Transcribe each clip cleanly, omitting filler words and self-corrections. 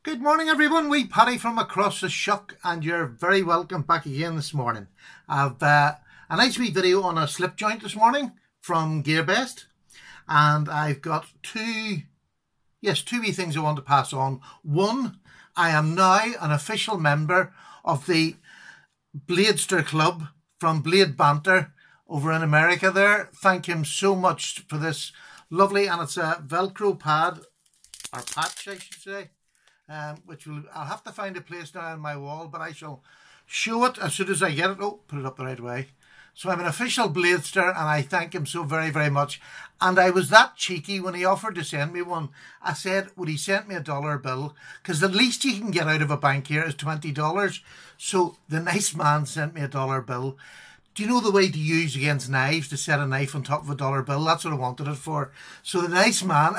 Good morning everyone, wee Paddy from across the shuck, and you're very welcome back again this morning. I've a nice wee video on a slip joint this morning from Gearbest, and I've got two wee things I want to pass on. One, I am now an official member of the Bladester Club from Blade Banter over in America there. Thank him so much for this lovely, and it's a Velcro pad, or patch I should say. I'll have to find a place now on my wall, but I shall show it as soon as I get it. Oh, put it up the right way. So I'm an official Bladester, and I thank him so very, very much. And I was that cheeky when he offered to send me one. I said, would he send me a dollar bill? Because the least you can get out of a bank here is $20. So the nice man sent me a dollar bill. Do you know the way to use against knives, to set a knife on top of a dollar bill? That's what I wanted it for. So the nice man,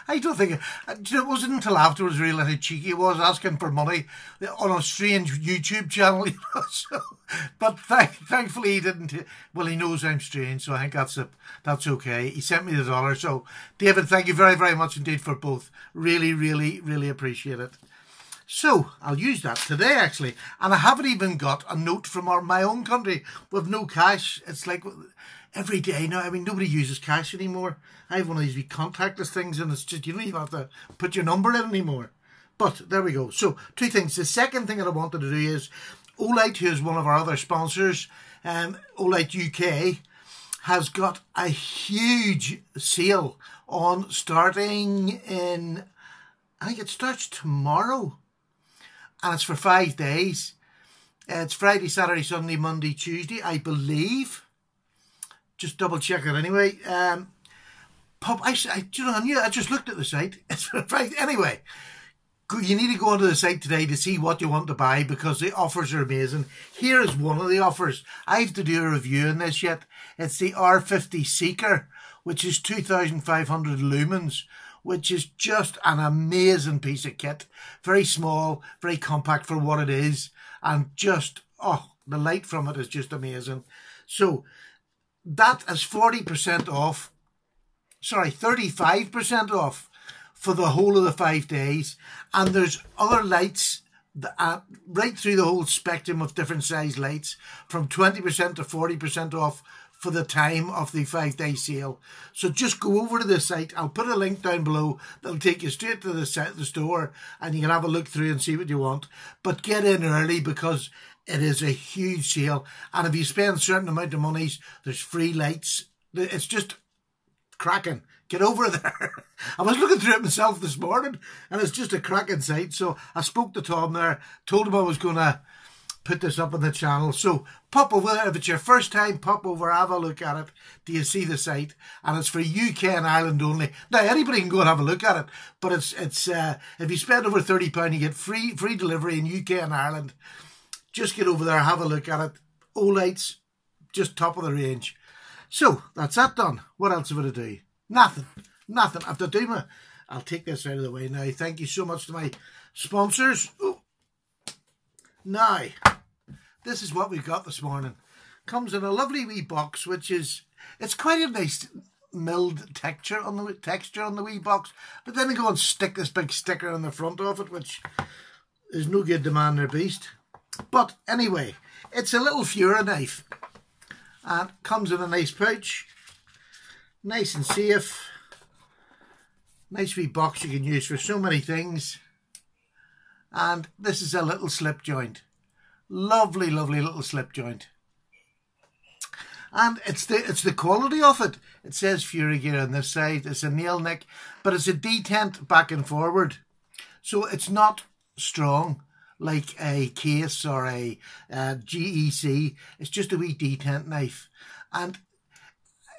I don't think, it wasn't until afterwards I realised how cheeky he was, asking for money on a strange YouTube channel. You know, so, but thankfully he didn't. Well, he knows I'm strange, so I think that's okay. He sent me the dollar. So David, thank you very, very much indeed for both. Really, really, really appreciate it. So, I'll use that today actually, and I haven't even got a note from my own country with no cash. It's like every day now, I mean, nobody uses cash anymore. I have one of these wee contactless things, and it's just, you don't even have to put your number in anymore. But there we go. So, two things. The second thing that I wanted to do is, Olight, who is one of our other sponsors, Olight UK, has got a huge sale on starting in, I think it starts tomorrow. And it's for 5 days. It's Friday, Saturday, Sunday, Monday, Tuesday, I believe. Just double check it anyway. I just looked at the site. It's for Friday. Anyway, you need to go onto the site today to see what you want to buy, because the offers are amazing. Here is one of the offers. I have to do a review on this yet. It's the R50 Seeker, which is 2,500 lumens. Which is just an amazing piece of kit. Very small, very compact for what it is. And just, oh, the light from it is just amazing. So, that is 40% off. Sorry, 35% off for the whole of the 5 days. And there's other lights right through the whole spectrum of different size lights. From 20% to 40% off for the time of the 5 day sale. So just go over to the site. I'll put a link down below that'll take you straight to the store, and you can have a look through and see what you want. But get in early, because it is a huge sale. And if you spend a certain amount of monies, there's free lights. It's just cracking. Get over there. I was looking through it myself this morning, and it's just a cracking site. So I spoke to Tom there, told him I was going to put this up on the channel. So pop over there. If it's your first time, pop over, have a look at it. Do you see the site? And it's for UK and Ireland only. Now anybody can go and have a look at it, but it's if you spend over £30, you get free delivery in UK and Ireland. Just get over there, have a look at it. Olight's just top of the range. So that's that done. What else have I to do? Nothing. I have to do I'll take this out of the way now. Thank you so much to my sponsors. Ooh. Now, this is what we've got this morning. Comes in a lovely wee box, it's quite a nice milled texture on the wee box. But then they go and stick this big sticker on the front of it, which is no good to man or beast. But anyway, it's a little Fura knife, and comes in a nice pouch, nice and safe. Nice wee box you can use for so many things. And this is a little slip joint. Lovely, lovely little slip joint. And it's the quality of it. It says Fura gear on this side. It's a nail nick, but it's a detent back and forward. So it's not strong like a case or a GEC. It's just a wee detent knife. And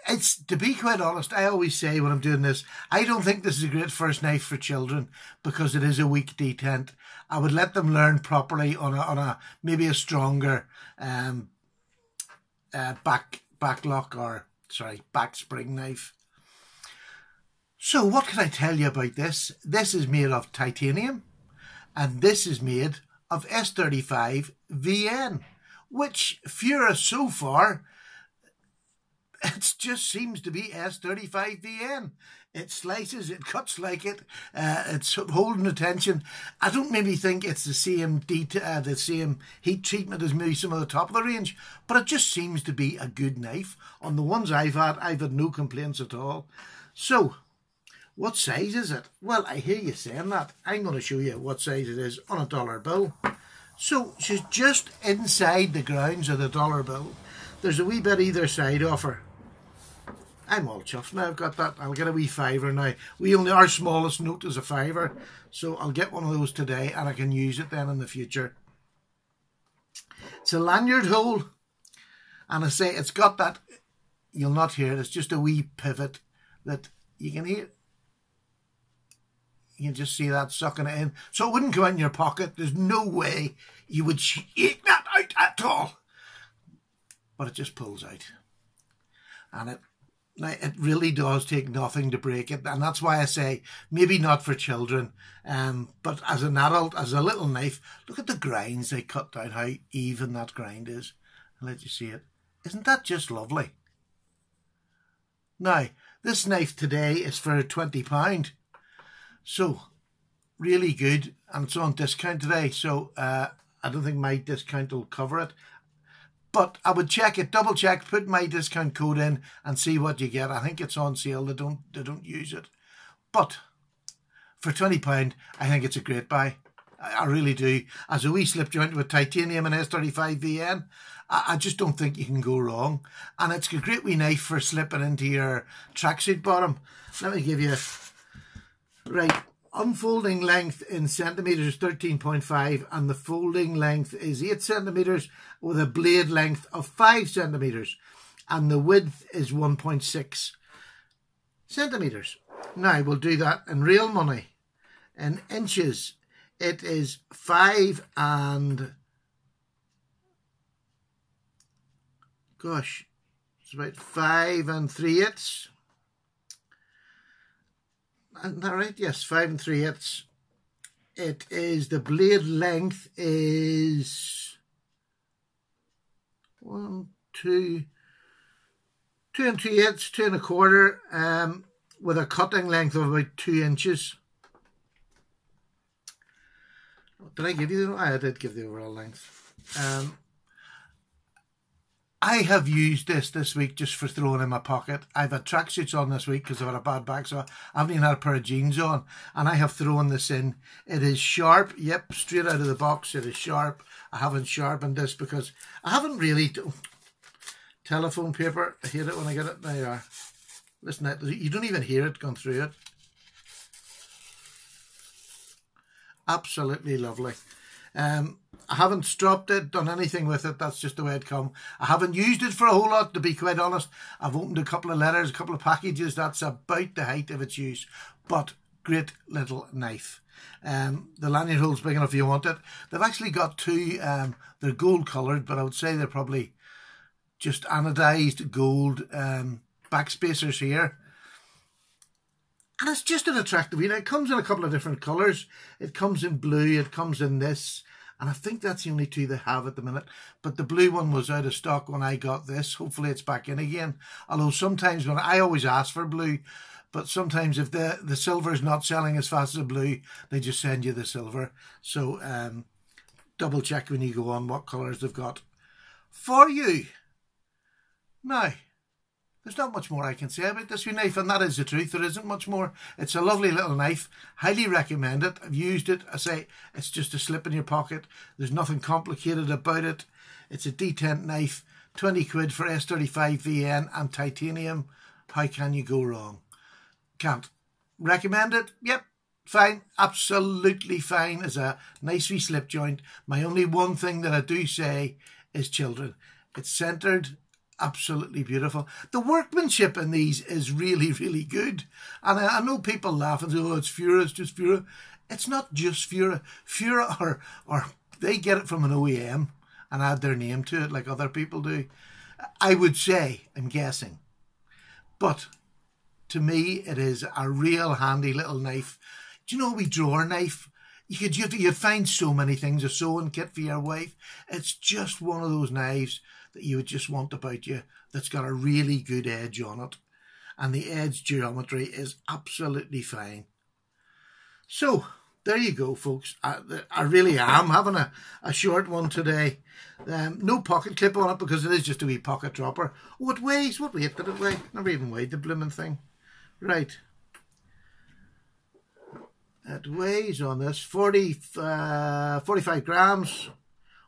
it's, to be quite honest, I always say when I'm doing this, I don't think this is a great first knife for children, because it is a weak detent. I would let them learn properly on a maybe a stronger back spring knife. So what can I tell you about this? This is made of titanium, and this is made of S35VN, which Fura so far, it just seems to be S35VN. It slices, it cuts like it, it's holding the tension. I don't maybe think it's the same heat treatment as maybe some of the top of the range, but it just seems to be a good knife. On the ones I've had no complaints at all. So, what size is it? Well, I hear you saying that. I'm going to show you what size it is on a dollar bill. So, she's just inside the grounds of the dollar bill. There's a wee bit either side of her. I'm all chuffed now, I've got that. I'll get a wee fiver now. Our smallest note is a fiver, so I'll get one of those today and I can use it then in the future. It's a lanyard hole, and I say it's got that, you'll not hear it, it's just a wee pivot that you can hear. You can just see that sucking it in. So it wouldn't go in your pocket. There's no way you would shake that out at all. But it just pulls out. And it really does take nothing to break it, and that's why I say maybe not for children, but as an adult, as a little knife, look at the grinds they cut down, how even that grind is. I'll let you see it. Isn't that just lovely? Now, this knife today is for £20, so really good, and it's on discount today, so I don't think my discount will cover it. But I would check it, double check, put my discount code in and see what you get. I think it's on sale. They don't use it. But for £20, I think it's a great buy. I really do. As a wee slip joint with titanium and S35VN, I just don't think you can go wrong. And it's a great wee knife for slipping into your tracksuit bottom. Let me give you, right, unfolding length in centimetres 13.5, and the folding length is 8 centimetres with a blade length of 5 centimetres, and the width is 1.6 centimetres. Now we'll do that in real money. In inches, it is 5 and gosh, it's about 5 3/8. Isn't that right? Yes, 5 3/8. It is, the blade length is 2 2 3/8, 2 1/4, with a cutting length of about 2 inches. Did I give you the? I did give the overall length. I have used this week just for throwing in my pocket. I've had tracksuits on this week because I've had a bad back, so I haven't even had a pair of jeans on, and I have thrown this in. It is sharp, yep, straight out of the box, it is sharp. I haven't sharpened this because I haven't really... Telephone paper, I hate it when I get it. There you are. Listen, you don't even hear it going through it. Absolutely lovely. I haven't stropped it, done anything with it. That's just the way it come. I haven't used it for a whole lot, to be quite honest. I've opened a couple of letters, a couple of packages. That's about the height of its use. But great little knife. The lanyard hole's big enough if you want it. They've actually got two, they're gold coloured, but I would say they're probably just anodized gold backspacers here. And it's just an attractive, it comes in a couple of different colours. It comes in blue, it comes in this, and I think that's the only two they have at the minute. But the blue one was out of stock when I got this. Hopefully it's back in again. Although sometimes when I always ask for blue, but sometimes if the silver is not selling as fast as the blue, they just send you the silver. So double check when you go on what colours they've got for you. Now, there's not much more I can say about this wee knife, and that is the truth. There isn't much more. It's a lovely little knife. Highly recommend it. I've used it. I say it's just a slip in your pocket. There's nothing complicated about it. It's a detent knife. 20 quid for S35VN and titanium. How can you go wrong? Can't. Recommend it? Yep. Fine. Absolutely fine. As a nice wee slip joint. My only one thing that I do say is children. It's centred. Absolutely beautiful. The workmanship in these is really, really good. And I know people laugh and say, oh, it's Fura, it's just Fura. It's not just Fura. Fura or they get it from an OEM and add their name to it like other people do. I would say, I'm guessing. But to me, it is a real handy little knife. Do you know a wee drawer knife? You'd find so many things, a sewing kit for your wife. It's just one of those knives that you would just want about you, that's got a really good edge on it. and the edge geometry is absolutely fine. So there you go, folks. I really am having a short one today. No pocket clip on it because it is just a wee pocket dropper. Oh, it weighs. What weight did it weigh? Never even weighed the blooming thing. Right. It weighs on this 45 grams,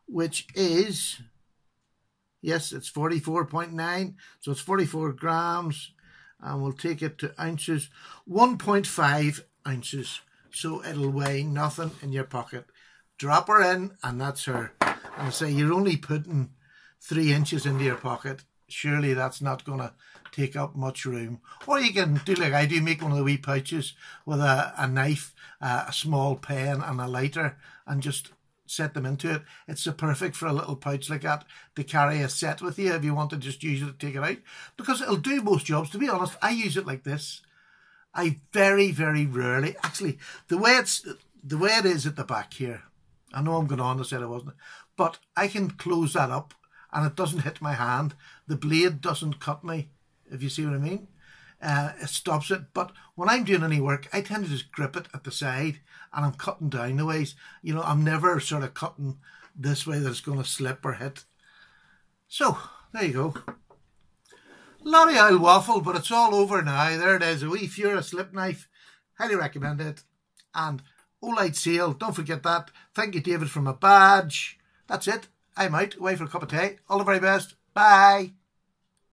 which is, yes, it's 44.9. So it's 44 grams. And we'll take it to ounces. 1.5 ounces. So it'll weigh nothing in your pocket. Drop her in, and that's her. And I say you're only putting 3 inches into your pocket. Surely that's not going to take up much room. Or you can do like I do, make one of the wee pouches with a knife, a small pen, and a lighter, and just set them into it. It's so perfect for a little pouch like that to carry a set with you if you want to just use it to take it out. Because it'll do most jobs. To be honest, I use it like this. I very, very rarely, actually, the way it is at the back here, I know I'm going on to say I wasn't, but I can close that up and it doesn't hit my hand. The blade doesn't cut me, if you see what I mean. It stops it. But when I'm doing any work, I tend to just grip it at the side and I'm cutting down the ways. You know, I'm never sort of cutting this way that it's going to slip or hit. So, there you go. Lot of old waffle, but it's all over now. There it is, a wee Fura slip knife. Highly recommend it. And Olight sale, don't forget that. Thank you, David, for my badge. That's it. I'm out. Away for a cup of tea. All the very best. Bye.